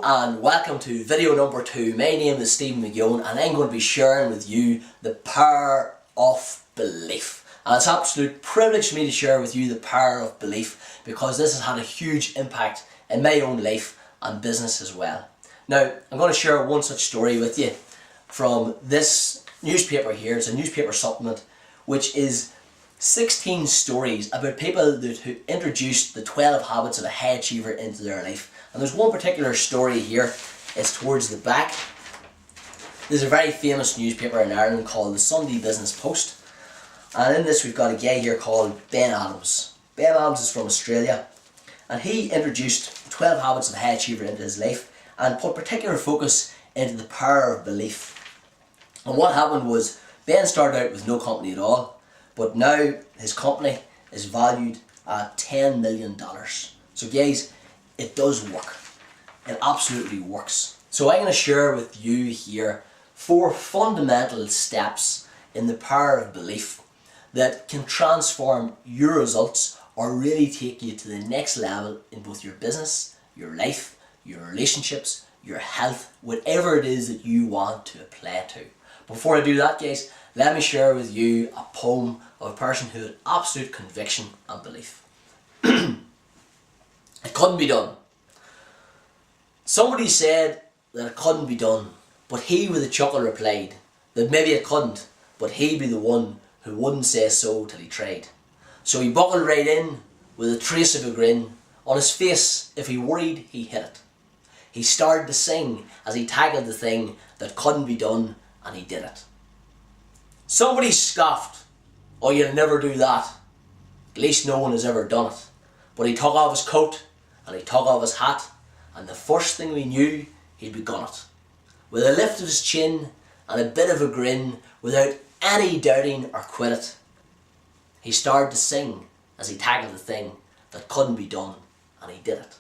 and welcome to video number 2. My name is Stephen McGeown and I'm going to be sharing with you the power of belief. And it's an absolute privilege for me to share with you the power of belief because this has had a huge impact in my own life and business as well. Now, I'm going to share one such story with you from this newspaper here. It's a newspaper supplement which is 16 stories about people who introduced the 12 habits of a high achiever into their life. And there's one particular story here, it's towards the back. There's a very famous newspaper in Ireland called the Sunday Business Post. And in this we've got a guy here called Ben Adams. Ben Adams is from Australia. And he introduced 12 habits of a high achiever into his life and put particular focus into the power of belief. And what happened was Ben started out with no company at all. But now his company is valued at $10 million. So guys, it does work. It absolutely works. So I'm going to share with you here 4 fundamental steps in the power of belief that can transform your results or really take you to the next level in both your business, your life, your relationships, your health, whatever it is that you want to apply to. Before I do that, guys, let me share with you a poem of a person who had absolute conviction and belief. It couldn't be done. Somebody said that it couldn't be done, but he with a chuckle replied that maybe it couldn't, but he'd be the one who wouldn't say so till he tried. So he buckled right in with a trace of a grin on his face. If he worried, he hit it. He started to sing as he tackled the thing that couldn't be done, and he did it. Somebody scoffed, "Oh, you'll never do that. At least no one has ever done it." But he took off his coat and he took off his hat, and the first thing we knew, he'd begun it. With a lift of his chin and a bit of a grin, without any doubting or quit it, he started to sing as he tackled the thing that couldn't be done, and he did it.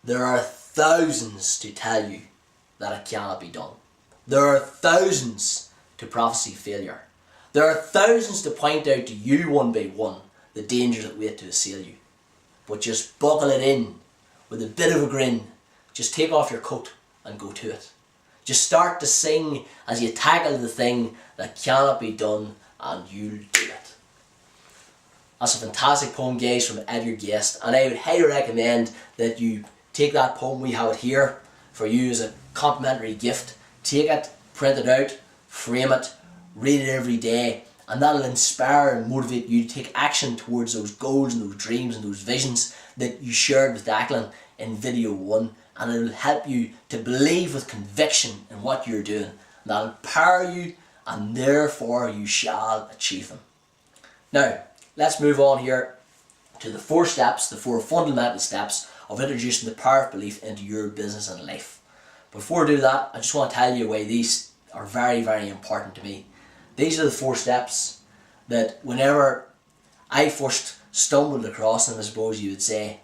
There are thousands to tell you that it cannot be done. There are thousands to prophesy failure. There are thousands to point out to you one by one the dangers that wait to assail you. But just buckle it in with a bit of a grin. Just take off your coat and go to it. Just start to sing as you tackle the thing that cannot be done, and you'll do it. That's a fantastic poem, guys, from Edgar Guest, and I would highly recommend that you take that poem. We have it here for you as a complimentary gift. Take it, print it out, frame it, read it every day, and that'll inspire and motivate you to take action towards those goals and those dreams and those visions that you shared with Declan in video 1, and it'll help you to believe with conviction in what you're doing, and that'll empower you, and therefore you shall achieve them. Now, let's move on here to the 4 steps, the 4 fundamental steps of introducing the power of belief into your business and life. Before I do that, I just want to tell you why these are very, very important to me. These are the 4 steps that whenever I first stumbled across them, I suppose you would say,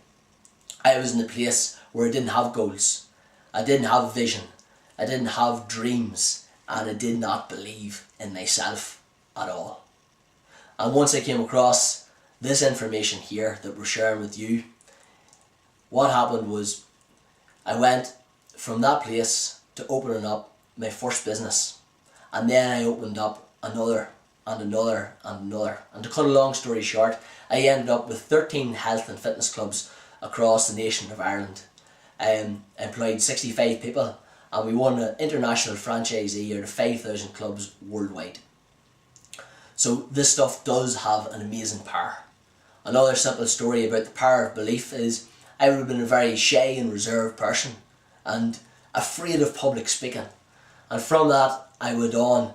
I was in a place where I didn't have goals, I didn't have vision, I didn't have dreams, and I did not believe in myself at all. And once I came across this information here that we're sharing with you, what happened was I went from that place to opening up my first business, and then I opened up another and another and another, and to cut a long story short, I ended up with 13 health and fitness clubs across the nation of Ireland. Employed 65 people, and we won an international franchisee out of 5,000 clubs worldwide. So this stuff does have an amazing power. Another simple story about the power of belief is I would have been a very shy and reserved person and afraid of public speaking, and from that I went on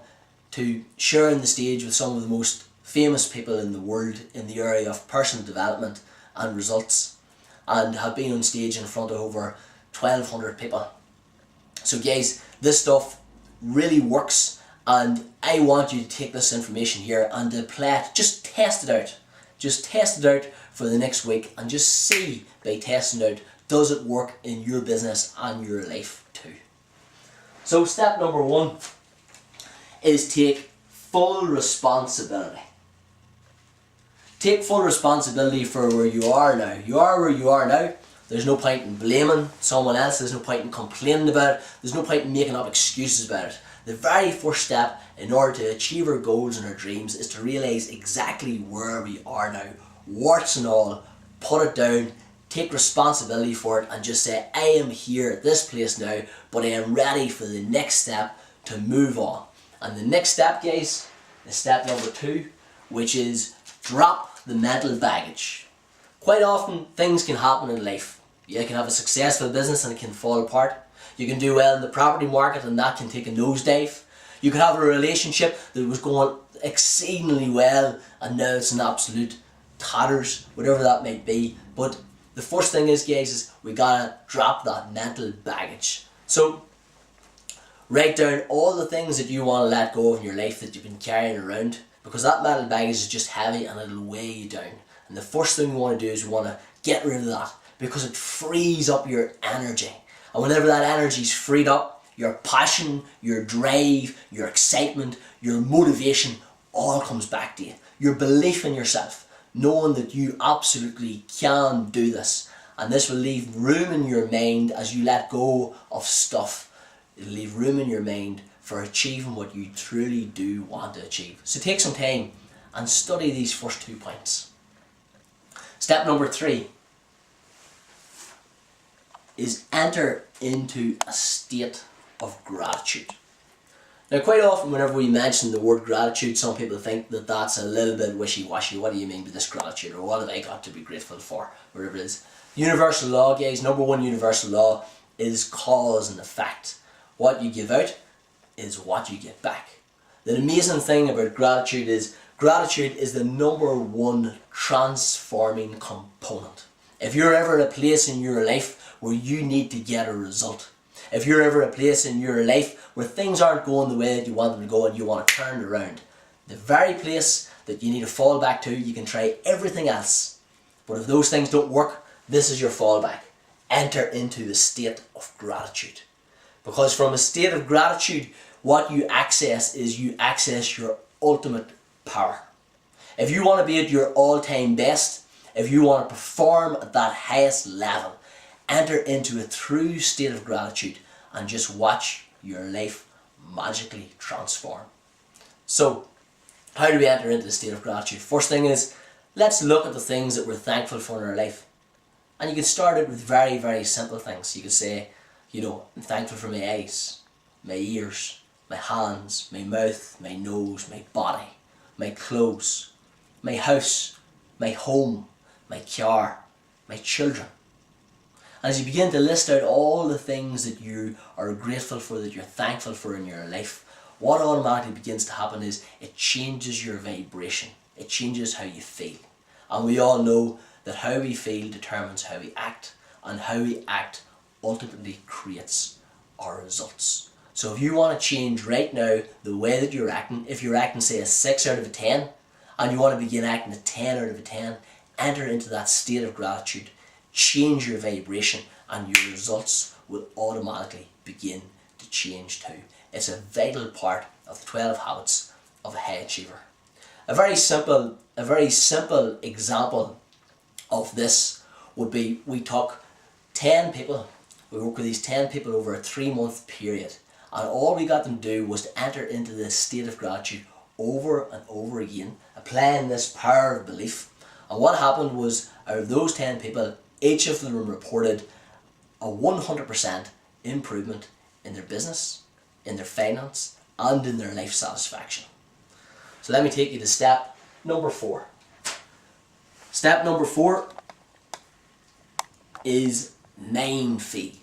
to sharing the stage with some of the most famous people in the world in the area of personal development and results, and have been on stage in front of over 1,200 people. So guys, this stuff really works, and I want you to take this information here and apply it. Just test it out. Just test it out for the next week and just see by testing it out, does it work in your business and your life too. So step number 1 is take full responsibility. Take full responsibility for where you are now. You are where you are now. There's no point in blaming someone else. There's no point in complaining about it. There's no point in making up excuses about it. The very first step in order to achieve our goals and our dreams is to realise exactly where we are now, warts and all. Put it down, take responsibility for it, and just say, I am here at this place now, but I am ready for the next step to move on. And the next step, guys, is step number 2, which is drop the mental baggage. Quite often things can happen in life. You can have a successful business and it can fall apart. You can do well in the property market and that can take a nosedive. You could have a relationship that was going exceedingly well and now it's an absolute tatters, whatever that might be. But the first thing is, guys, is we gotta drop that mental baggage. So write down all the things that you want to let go of in your life that you've been carrying around, because that mental baggage is just heavy and it'll weigh you down. And the first thing we want to do is we want to get rid of that, because it frees up your energy. And whenever that energy is freed up, your passion, your drive, your excitement, your motivation all comes back to you. Your belief in yourself, knowing that you absolutely can do this. And this will leave room in your mind as you let go of stuff. It'll leave room in your mind for achieving what you truly do want to achieve. So take some time and study these first 2 points. Step number 3 is enter into a state of gratitude. Now, quite often whenever we mention the word gratitude, some people think that that's a little bit wishy-washy. What do you mean by this gratitude? Or what have I got to be grateful for? Whatever it is. Universal law, guys, number 1 universal law is cause and effect. What you give out is what you get back. The amazing thing about gratitude is the number 1 transforming component. If you're ever at a place in your life where you need to get a result, if you're ever at a place in your life where things aren't going the way that you want them to go and you want to turn it around, the very place that you need to fall back to, you can try everything else. But if those things don't work, this is your fallback. Enter into the state of gratitude. Because from a state of gratitude, what you access is you access your ultimate power. If you want to be at your all-time best, if you want to perform at that highest level, enter into a true state of gratitude and just watch your life magically transform. So, how do we enter into the state of gratitude? First thing is, let's look at the things that we're thankful for in our life. And you can start it with very, very simple things. You could say, I'm thankful for my eyes, my ears, my hands, my mouth, my nose, my body, my clothes, my house, my home, my car, my children. And as you begin to list out all the things that you are grateful for, that you're thankful for in your life, what automatically begins to happen is it changes your vibration. It changes how you feel. And we all know that how we feel determines how we act, and how we act ultimately creates our results. So if you want to change right now the way that you're acting, if you're acting say a 6 out of a 10, and you want to begin acting a 10 out of a 10, enter into that state of gratitude, change your vibration, and your results will automatically begin to change too. It's a vital part of the 12 habits of a high achiever. A very simple example of this would be, we took 10 people, we worked with these 10 people over a 3-month period, and all we got them to do was to enter into this state of gratitude over and over again, applying this power of belief. And what happened was, out of those 10 people, each of them reported a 100% improvement in their business, in their finance, and in their life satisfaction. So let me take you to step number 4. Step number 4 is mind feed.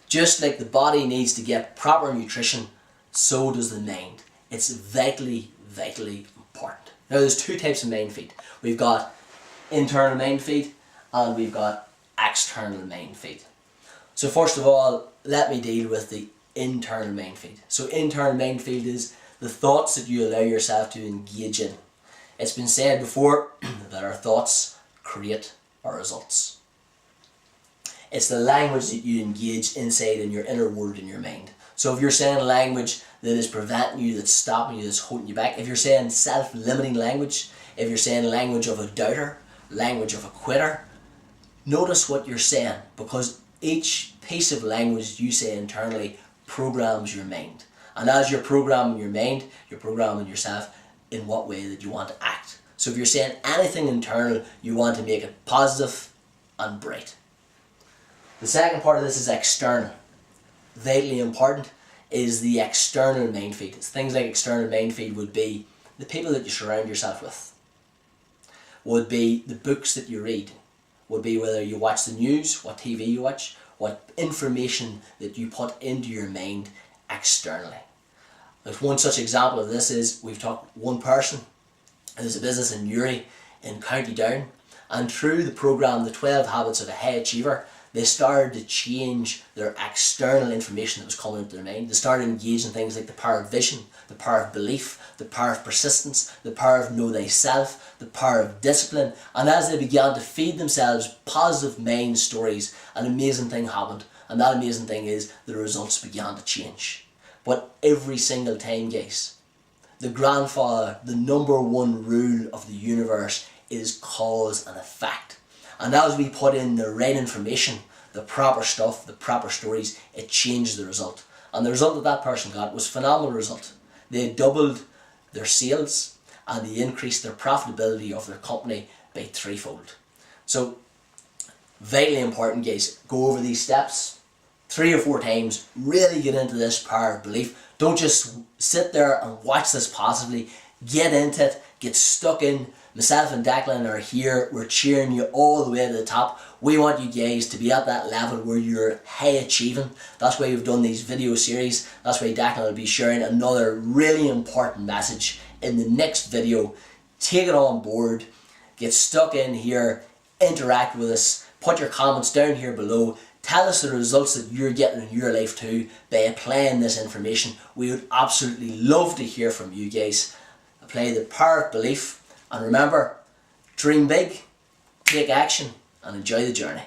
Just like the body needs to get proper nutrition, so does the mind. It's vitally, vitally important. Now there's 2 types of mind feed. We've got internal mind feed and we've got external mind feed. So first of all, let me deal with the internal mind feed. So internal mind feed is the thoughts that you allow yourself to engage in. It's been said before that our thoughts create our results. It's the language that you engage inside in your inner world in your mind. So if you're saying language that is preventing you, that's stopping you, that's holding you back, if you're saying self-limiting language, if you're saying language of a doubter, language of a quitter, Notice what you're saying, because each piece of language you say internally programs your mind. And as you're programming your mind, you're programming yourself in what way that you want to act. So if you're saying anything internal, you want to make it positive and bright. The second part of this is external. Vitally important is the external mind feed. Things like external mind feed would be the people that you surround yourself with, would be the books that you read, would be whether you watch the news, what TV you watch, what information that you put into your mind externally. Like one such example of this is, we've talked one person, there's a business in Newry in County Down, and through the programme The 12 Habits of a High Achiever, they started to change their external information that was coming into their mind. They started engaging things like the power of vision, the power of belief, the power of persistence, the power of know thyself, the power of discipline. And as they began to feed themselves positive mind stories, an amazing thing happened. And that amazing thing is the results began to change. But every single time, guys, the grandfather, the number one rule of the universe is cause and effect. And as we put in the right information, the proper stuff, the proper stories, it changes the result. And the result that person got was a phenomenal result. They doubled their sales and they increased their profitability of their company by threefold. So, vitally important, guys. Go over these steps 3 or 4 times. Really get into this power of belief. Don't just sit there and watch this passively. Get into it. Get stuck in. Myself and Declan are here. We're cheering you all the way to the top. We want you guys to be at that level where you're high achieving. That's why we've done these video series. That's why Declan will be sharing another really important message in the next video. Take it on board. Get stuck in here. Interact with us. Put your comments down here below. Tell us the results that you're getting in your life too by applying this information. We would absolutely love to hear from you guys. Apply the power of belief. And remember, dream big, take action, and enjoy the journey.